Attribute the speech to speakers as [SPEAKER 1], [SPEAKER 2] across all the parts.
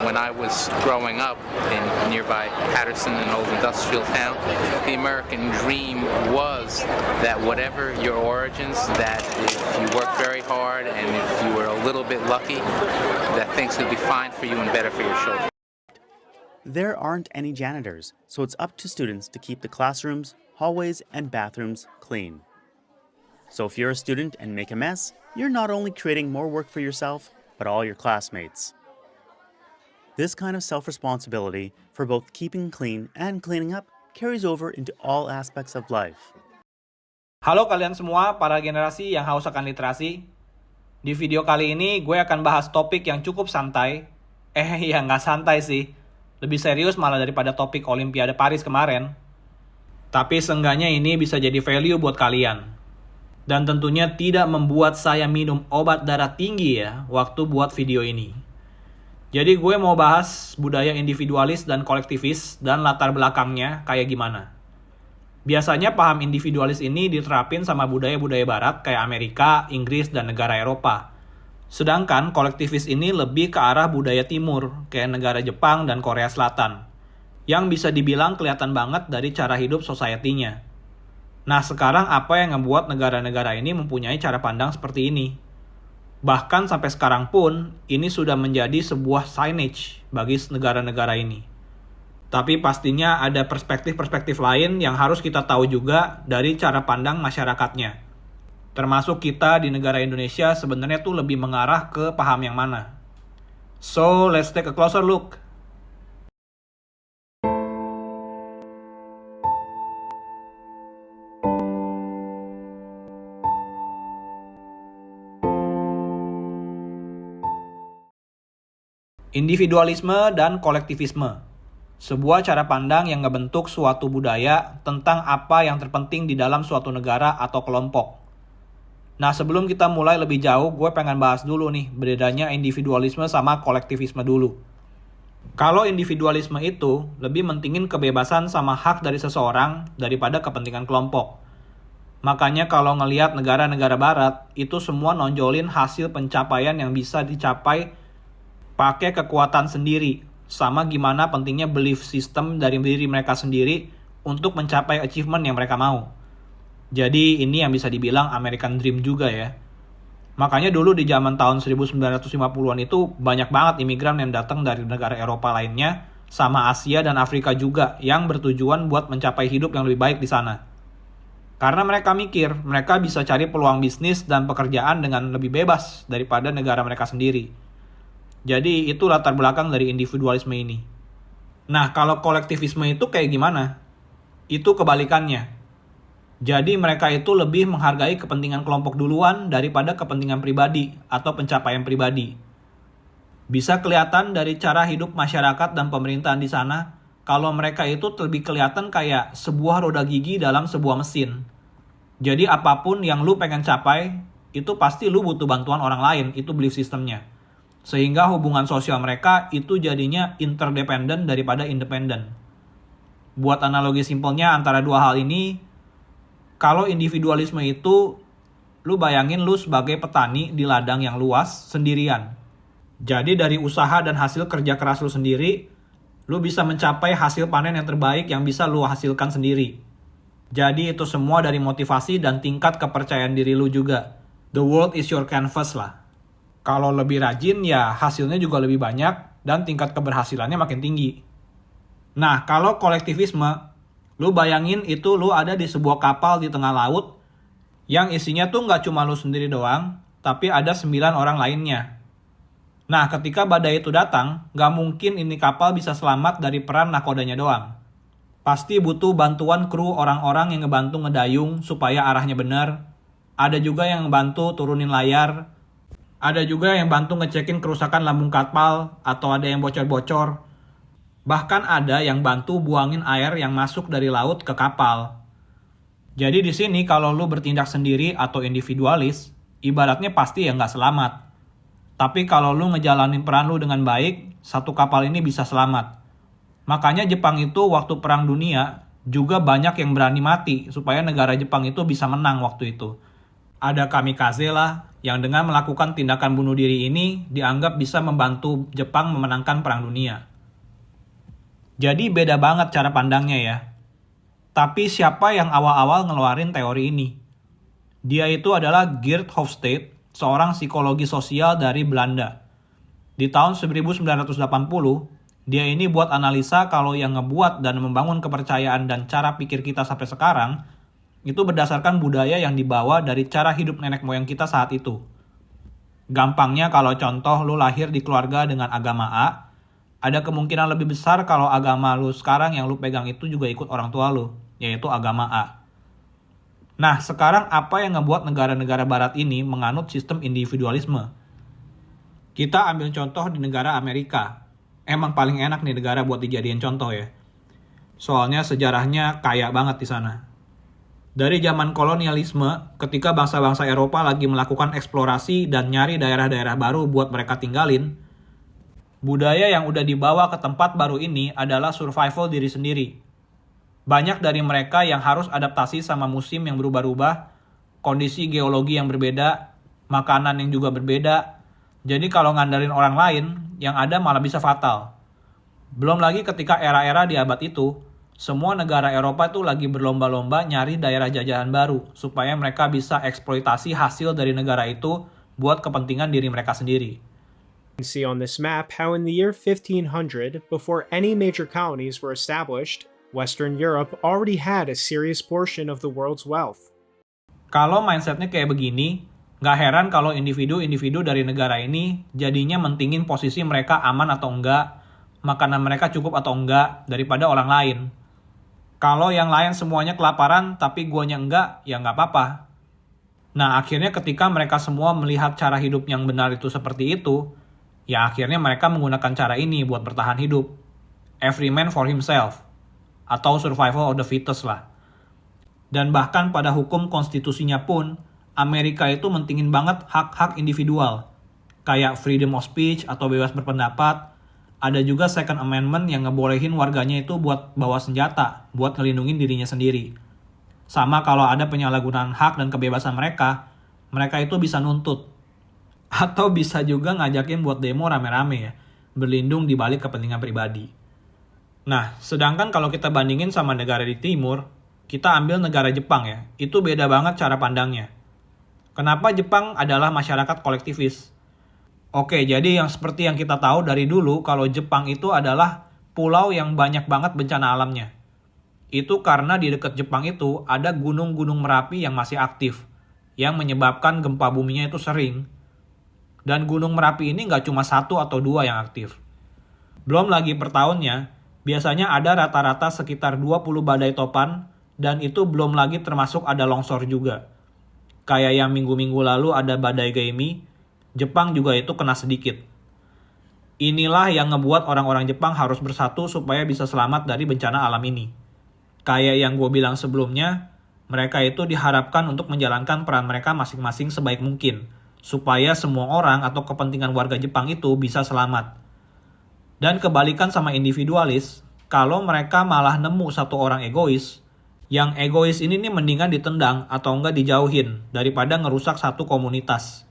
[SPEAKER 1] When I was growing up in nearby Patterson, an old industrial town, the American dream was that whatever your origins, that if you worked very hard and if you were a little bit lucky, that things would be fine for you and better for your children.
[SPEAKER 2] There aren't any janitors, so it's up to students to keep the classrooms, hallways, and bathrooms clean. So if you're a student and make a mess, you're not only creating more work for yourself, but all your classmates. This kind of self-responsibility for both keeping clean and cleaning up carries over into all aspects of life.
[SPEAKER 3] Halo kalian semua, para generasi yang haus akan literasi. Di video kali ini gue akan bahas topik yang cukup santai. Ya nggak santai sih. Lebih serius malah daripada topik Olimpiade Paris kemarin. Tapi seenggaknya ini bisa jadi value buat kalian. Dan tentunya tidak membuat saya minum obat darah tinggi ya waktu buat video ini. Jadi gue mau bahas budaya individualis dan kolektivis dan latar belakangnya kayak gimana. Biasanya paham individualis ini diterapin sama budaya-budaya barat kayak Amerika, Inggris, dan negara Eropa. Sedangkan kolektivis ini lebih ke arah budaya timur, kayak negara Jepang dan Korea Selatan. Yang bisa dibilang kelihatan banget dari cara hidup society-nya. Nah sekarang apa yang membuat negara-negara ini mempunyai cara pandang seperti ini? Bahkan sampai sekarang pun, ini sudah menjadi sebuah signage bagi negara-negara ini. Tapi pastinya ada perspektif-perspektif lain yang harus kita tahu juga dari cara pandang masyarakatnya. Termasuk kita di negara Indonesia sebenarnya tuh lebih mengarah ke paham yang mana. So, let's take a closer look. Individualisme dan kolektivisme. Sebuah cara pandang yang ngebentuk suatu budaya tentang apa yang terpenting di dalam suatu negara atau kelompok. Nah sebelum kita mulai lebih jauh, gue pengen bahas dulu nih bedanya individualisme sama kolektivisme dulu. Kalau individualisme itu lebih mentingin kebebasan sama hak dari seseorang daripada kepentingan kelompok. Makanya kalau ngelihat negara-negara barat, itu semua nonjolin hasil pencapaian yang bisa dicapai pakai kekuatan sendiri, sama gimana pentingnya belief system dari diri mereka sendiri untuk mencapai achievement yang mereka mau. Jadi ini yang bisa dibilang American Dream juga ya. Makanya dulu di zaman tahun 1950-an itu banyak banget imigran yang datang dari negara Eropa lainnya, sama Asia dan Afrika juga, yang bertujuan buat mencapai hidup yang lebih baik di sana. Karena mereka mikir, mereka bisa cari peluang bisnis dan pekerjaan dengan lebih bebas daripada negara mereka sendiri. Jadi itu latar belakang dari individualisme ini. Nah kalau kolektivisme itu kayak gimana? Itu kebalikannya. Jadi mereka itu lebih menghargai kepentingan kelompok duluan daripada kepentingan pribadi atau pencapaian pribadi. Bisa kelihatan dari cara hidup masyarakat dan pemerintahan di sana, kalau mereka itu lebih kelihatan kayak sebuah roda gigi dalam sebuah mesin. Jadi apapun yang lu pengen capai, itu pasti lu butuh bantuan orang lain, itu belief systemnya. Sehingga hubungan sosial mereka itu jadinya interdependen daripada independen. Buat analogi simpelnya antara dua hal ini, kalau individualisme itu, lu bayangin lu sebagai petani di ladang yang luas sendirian. Jadi dari usaha dan hasil kerja keras lu sendiri, lu bisa mencapai hasil panen yang terbaik yang bisa lu hasilkan sendiri. Jadi itu semua dari motivasi dan tingkat kepercayaan diri lu juga. The world is your canvas lah. Kalau lebih rajin ya hasilnya juga lebih banyak dan tingkat keberhasilannya makin tinggi. Nah kalau kolektivisme, lu bayangin itu lu ada di sebuah kapal di tengah laut yang isinya tuh nggak cuma lu sendiri doang, tapi ada 9 orang lainnya. Nah ketika badai itu datang, nggak mungkin ini kapal bisa selamat dari peran nakodanya doang. Pasti butuh bantuan kru orang-orang yang ngebantu ngedayung supaya arahnya benar. Ada juga yang ngebantu turunin layar. Ada juga yang bantu ngecekin kerusakan lambung kapal atau ada yang bocor-bocor. Bahkan ada yang bantu buangin air yang masuk dari laut ke kapal. Jadi di sini kalau lu bertindak sendiri atau individualis, ibaratnya pasti ya nggak selamat. Tapi kalau lu ngejalanin peran lu dengan baik, satu kapal ini bisa selamat. Makanya Jepang itu waktu perang dunia juga banyak yang berani mati supaya negara Jepang itu bisa menang waktu itu. Ada kamikaze lah, yang dengan melakukan tindakan bunuh diri ini dianggap bisa membantu Jepang memenangkan Perang Dunia. Jadi beda banget cara pandangnya ya. Tapi siapa yang awal-awal ngeluarin teori ini? Dia itu adalah Geert Hofstede, seorang psikologi sosial dari Belanda. Di tahun 1980, dia ini buat analisa kalau yang ngebuat dan membangun kepercayaan dan cara pikir kita sampai sekarang itu berdasarkan budaya yang dibawa dari cara hidup nenek moyang kita saat itu. Gampangnya kalau contoh lu lahir di keluarga dengan agama A, ada kemungkinan lebih besar kalau agama lu sekarang yang lu pegang itu juga ikut orang tua lu, yaitu agama A. Nah, sekarang apa yang ngebuat negara-negara barat ini menganut sistem individualisme? Kita ambil contoh di negara Amerika. Emang paling enak nih negara buat dijadiin contoh ya. Soalnya sejarahnya kaya banget di sana. Dari zaman kolonialisme, ketika bangsa-bangsa Eropa lagi melakukan eksplorasi dan nyari daerah-daerah baru buat mereka tinggalin, budaya yang udah dibawa ke tempat baru ini adalah survival diri sendiri. Banyak dari mereka yang harus adaptasi sama musim yang berubah-ubah, kondisi geologi yang berbeda, makanan yang juga berbeda. Jadi kalau ngandarin orang lain, yang ada malah bisa fatal. Belum lagi ketika era-era di abad itu, semua negara Eropa tuh lagi berlomba-lomba nyari daerah jajahan baru supaya mereka bisa eksploitasi hasil dari negara itu buat kepentingan diri mereka sendiri.
[SPEAKER 4] You can see on this map how in the year 1500, before any major colonies were established, Western Europe already had a serious portion of the world's wealth.
[SPEAKER 3] Kalau mindsetnya kayak begini, nggak heran kalau individu-individu dari negara ini jadinya mentingin posisi mereka aman atau enggak, makanan mereka cukup atau enggak, daripada orang lain. Kalau yang lain semuanya kelaparan tapi guanya enggak, ya nggak apa-apa. Nah, akhirnya ketika mereka semua melihat cara hidup yang benar itu seperti itu, ya akhirnya mereka menggunakan cara ini buat bertahan hidup. Every man for himself. Atau survival of the fittest lah. Dan bahkan pada hukum konstitusinya pun, Amerika itu mentingin banget hak-hak individual. Kayak freedom of speech atau bebas berpendapat. Ada juga Second Amendment yang ngebolehin warganya itu buat bawa senjata, buat ngelindungin dirinya sendiri. Sama kalau ada penyalahgunaan hak dan kebebasan mereka, mereka itu bisa nuntut. Atau bisa juga ngajakin buat demo rame-rame ya, berlindung di balik kepentingan pribadi. Nah, sedangkan kalau kita bandingin sama negara di timur, kita ambil negara Jepang ya, itu beda banget cara pandangnya. Kenapa Jepang adalah masyarakat kolektivis? Oke, jadi yang seperti yang kita tahu dari dulu kalau Jepang itu adalah pulau yang banyak banget bencana alamnya. Itu karena di dekat Jepang itu ada gunung-gunung Merapi yang masih aktif, yang menyebabkan gempa buminya itu sering. Dan gunung Merapi ini nggak cuma 1 atau 2 yang aktif. Belum lagi per tahunnya, biasanya ada rata-rata sekitar 20 badai topan, dan itu belum lagi termasuk ada longsor juga. Kayak yang minggu-minggu lalu ada badai Geimi, Jepang juga itu kena sedikit. Inilah yang ngebuat orang-orang Jepang harus bersatu supaya bisa selamat dari bencana alam ini. Kayak yang gue bilang sebelumnya, mereka itu diharapkan untuk menjalankan peran mereka masing-masing sebaik mungkin, supaya semua orang atau kepentingan warga Jepang itu bisa selamat. Dan kebalikan sama individualis, kalau mereka malah nemu satu orang egois, yang egois ini nih mendingan ditendang atau enggak dijauhin daripada ngerusak satu komunitas.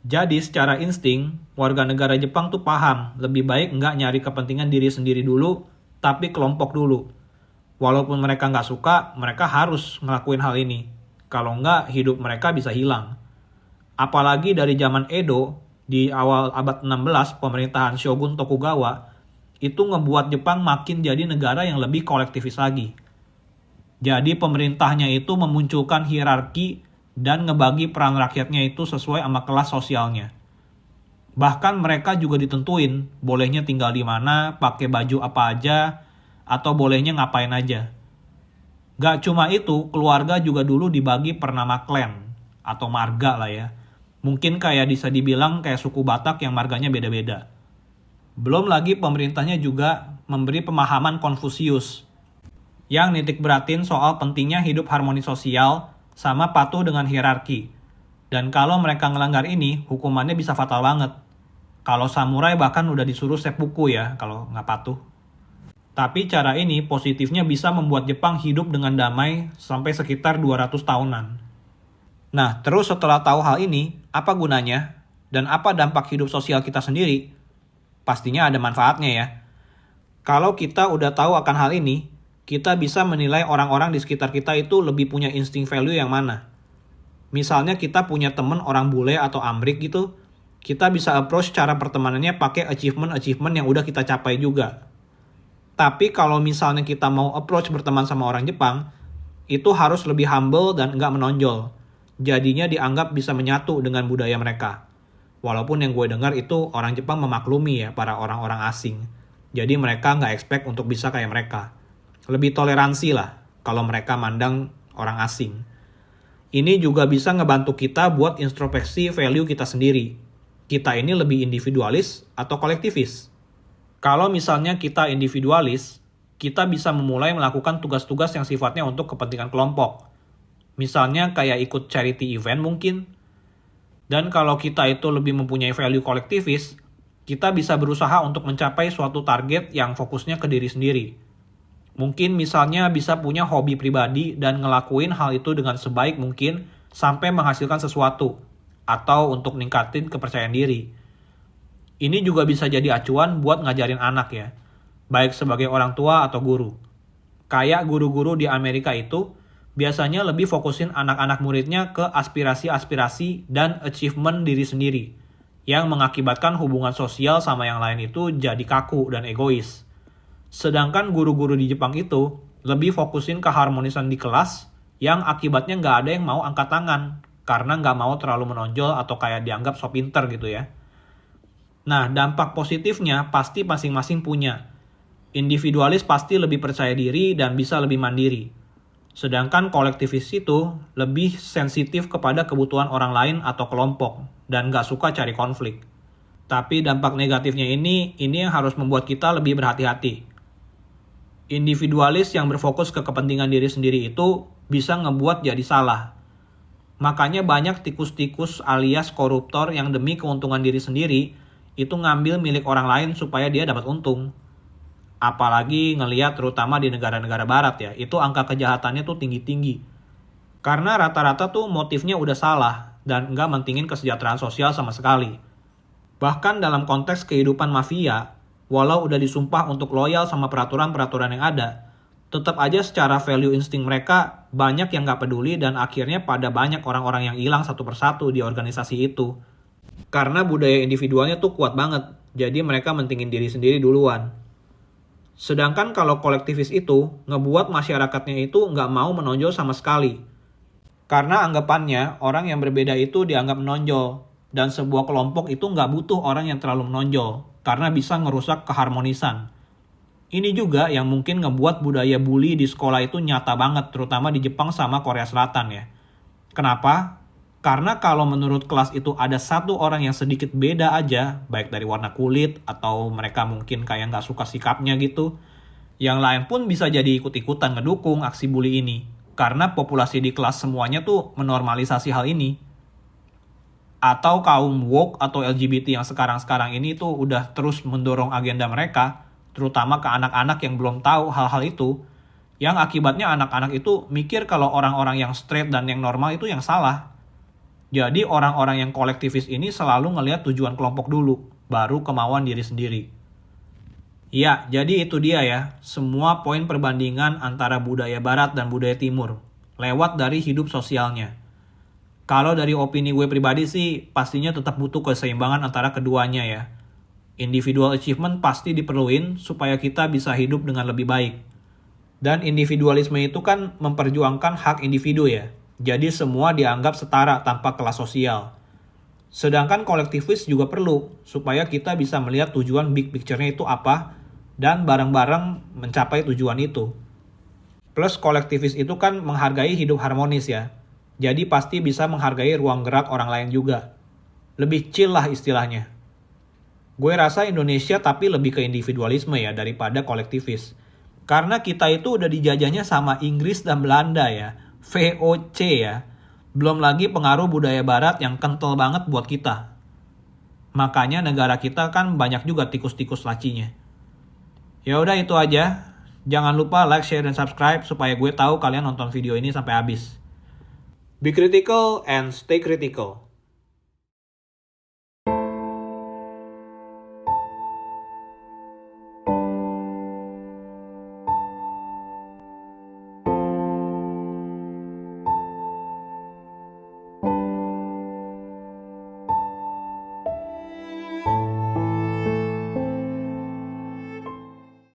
[SPEAKER 3] Jadi secara insting, warga negara Jepang tuh paham lebih baik nggak nyari kepentingan diri sendiri dulu, tapi kelompok dulu. Walaupun mereka nggak suka, mereka harus ngelakuin hal ini. Kalau nggak, hidup mereka bisa hilang. Apalagi dari zaman Edo, di awal abad 16, pemerintahan Shogun Tokugawa, itu ngebuat Jepang makin jadi negara yang lebih kolektivis lagi. Jadi pemerintahnya itu memunculkan hierarki dan ngebagi peran rakyatnya itu sesuai sama kelas sosialnya. Bahkan mereka juga ditentuin bolehnya tinggal di mana, pakai baju apa aja, atau bolehnya ngapain aja. Gak cuma itu, keluarga juga dulu dibagi per nama klan, atau marga lah ya. Mungkin kayak bisa dibilang kayak suku Batak yang marganya beda-beda. Belum lagi pemerintahnya juga memberi pemahaman Konfusius, yang nitik beratin soal pentingnya hidup harmoni sosial, sama patuh dengan hierarki. Dan kalau mereka ngelanggar ini, hukumannya bisa fatal banget. Kalau samurai bahkan udah disuruh seppuku ya, kalau nggak patuh. Tapi cara ini positifnya bisa membuat Jepang hidup dengan damai sampai sekitar 200 tahunan. Nah, terus setelah tahu hal ini, apa gunanya? Dan apa dampak hidup sosial kita sendiri? Pastinya ada manfaatnya ya. Kalau kita udah tahu akan hal ini, kita bisa menilai orang-orang di sekitar kita itu lebih punya insting value yang mana. Misalnya kita punya temen orang bule atau amrik gitu, kita bisa approach cara pertemanannya pakai achievement-achievement yang udah kita capai juga. Tapi kalau misalnya kita mau approach berteman sama orang Jepang, itu harus lebih humble dan nggak menonjol. Jadinya dianggap bisa menyatu dengan budaya mereka. Walaupun yang gue dengar itu orang Jepang memaklumi ya para orang-orang asing. Jadi mereka nggak expect untuk bisa kayak mereka. Lebih toleransi lah kalau mereka mandang orang asing. Ini juga bisa ngebantu kita buat introspeksi value kita sendiri. Kita ini lebih individualis atau kolektivis? Kalau misalnya kita individualis, kita bisa memulai melakukan tugas-tugas yang sifatnya untuk kepentingan kelompok. Misalnya kayak ikut charity event mungkin. Dan kalau kita itu lebih mempunyai value kolektivis, kita bisa berusaha untuk mencapai suatu target yang fokusnya ke diri sendiri. Mungkin misalnya bisa punya hobi pribadi dan ngelakuin hal itu dengan sebaik mungkin sampai menghasilkan sesuatu. Atau untuk ningkatin kepercayaan diri. Ini juga bisa jadi acuan buat ngajarin anak ya. Baik sebagai orang tua atau guru. Kayak guru-guru di Amerika itu, biasanya lebih fokusin anak-anak muridnya ke aspirasi-aspirasi dan achievement diri sendiri, yang mengakibatkan hubungan sosial sama yang lain itu jadi kaku dan egois. Sedangkan guru-guru di Jepang itu lebih fokusin keharmonisan di kelas, yang akibatnya nggak ada yang mau angkat tangan, karena nggak mau terlalu menonjol atau kayak dianggap so pinter gitu ya. Nah, dampak positifnya pasti masing-masing punya. Individualis pasti lebih percaya diri dan bisa lebih mandiri. Sedangkan kolektivis itu lebih sensitif kepada kebutuhan orang lain atau kelompok dan nggak suka cari konflik. Tapi dampak negatifnya ini yang harus membuat kita lebih berhati-hati. Individualis yang berfokus ke kepentingan diri sendiri itu bisa ngebuat jadi salah. Makanya banyak tikus-tikus alias koruptor yang demi keuntungan diri sendiri itu ngambil milik orang lain supaya dia dapat untung. Apalagi ngelihat terutama di negara-negara barat ya, itu angka kejahatannya tuh tinggi-tinggi. Karena rata-rata tuh motifnya udah salah dan nggak mentingin kesejahteraan sosial sama sekali. Bahkan dalam konteks kehidupan mafia, walau udah disumpah untuk loyal sama peraturan-peraturan yang ada, tetap aja secara value insting mereka banyak yang nggak peduli dan akhirnya pada banyak orang-orang yang hilang satu persatu di organisasi itu. Karena budaya individualnya tuh kuat banget, jadi mereka mentingin diri sendiri duluan. Sedangkan kalau kolektivis itu ngebuat masyarakatnya itu nggak mau menonjol sama sekali. Karena anggapannya orang yang berbeda itu dianggap menonjol. Dan sebuah kelompok itu nggak butuh orang yang terlalu menonjol. Karena bisa ngerusak keharmonisan. Ini juga yang mungkin ngebuat budaya bully di sekolah itu nyata banget. Terutama di Jepang sama Korea Selatan ya. Kenapa? Karena kalau menurut kelas itu ada satu orang yang sedikit beda aja, baik dari warna kulit atau mereka mungkin kayak nggak suka sikapnya gitu, yang lain pun bisa jadi ikut-ikutan ngedukung aksi bully ini. Karena populasi di kelas semuanya tuh menormalisasi hal ini. Atau kaum woke atau LGBT yang sekarang-sekarang ini tuh udah terus mendorong agenda mereka, terutama ke anak-anak yang belum tahu hal-hal itu, yang akibatnya anak-anak itu mikir kalau orang-orang yang straight dan yang normal itu yang salah. Jadi orang-orang yang kolektivis ini selalu ngelihat tujuan kelompok dulu, baru kemauan diri sendiri. Ya, jadi itu dia ya, semua poin perbandingan antara budaya barat dan budaya timur, lewat dari hidup sosialnya. Kalau dari opini gue pribadi sih, pastinya tetap butuh keseimbangan antara keduanya ya. Individual achievement pasti diperluin supaya kita bisa hidup dengan lebih baik. Dan individualisme itu kan memperjuangkan hak individu ya. Jadi semua dianggap setara tanpa kelas sosial. Sedangkan kolektivis juga perlu, supaya kita bisa melihat tujuan big picture-nya itu apa, dan bareng-bareng mencapai tujuan itu. Plus kolektivis itu kan menghargai hidup harmonis ya. Jadi pasti bisa menghargai ruang gerak orang lain juga. Lebih chill lah istilahnya. Gue rasa Indonesia tapi lebih ke individualisme ya daripada kolektivis. Karena kita itu udah dijajahnya sama Inggris dan Belanda ya. VOC ya. Belum lagi pengaruh budaya barat yang kental banget buat kita. Makanya negara kita kan banyak juga tikus-tikus lacinya. Ya udah itu aja. Jangan lupa like, share, dan subscribe supaya gue tahu kalian nonton video ini sampai habis. Be critical and stay critical.